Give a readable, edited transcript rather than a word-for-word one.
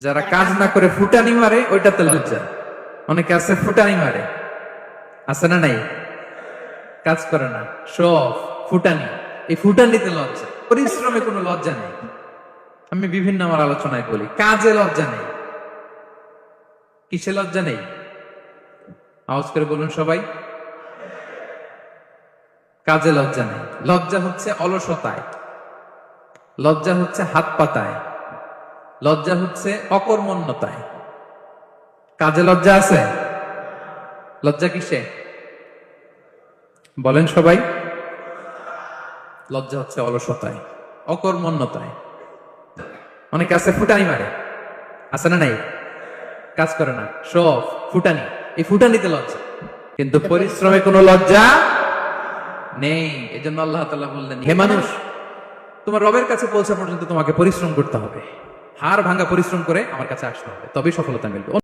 যারা কাজ না করে ফুটানি মারে ওইটাতে লজ্জা। অনেকে আছে ফুটানি মারে, আছে না নাই? কাজ করে না, শো অফ, ফুটানি। এই ফুটানিতে লজ্জা, পরিশ্রমে কোনো লজ্জা নেই। আমি বিভিন্ন আমার আলোচনায় বলি, কাজে লজ্জা নেই। কিসে লজ্জা নেই? আওয়াজ করে বলুন সবাই। কাজে লজ্জা নেই। লজ্জা হচ্ছে অলসতায়, লজ্জা হচ্ছে হাত পাতায়, লজ্জা হচ্ছে অকর্মণ্যতায়। কাজে লজ্জা আছে? লজ্জা কিসে? বলেন সবাই। লজ্জা হচ্ছে অলসতায়, অকর্মণ্যতায়। অনেকে আছে ফুটানি মারে, আছে না নাই? কাজ করে না, শো অফ, ফুটানি। এই ফুটানিতে লজ্জা, কিন্তু পরিশ্রমে কোনো লজ্জা নেই। এই জন্য আল্লাহ তাআলা বললেন, হে মানুষ, তোমার রবের কাছে পৌঁছা পর্যন্ত তোমাকে পরিশ্রম করতে হবে। হাড় ভাঙা পরিশ্রম করে আমার কাছে আসতে হবে, তবেই সফলতা মিলবে।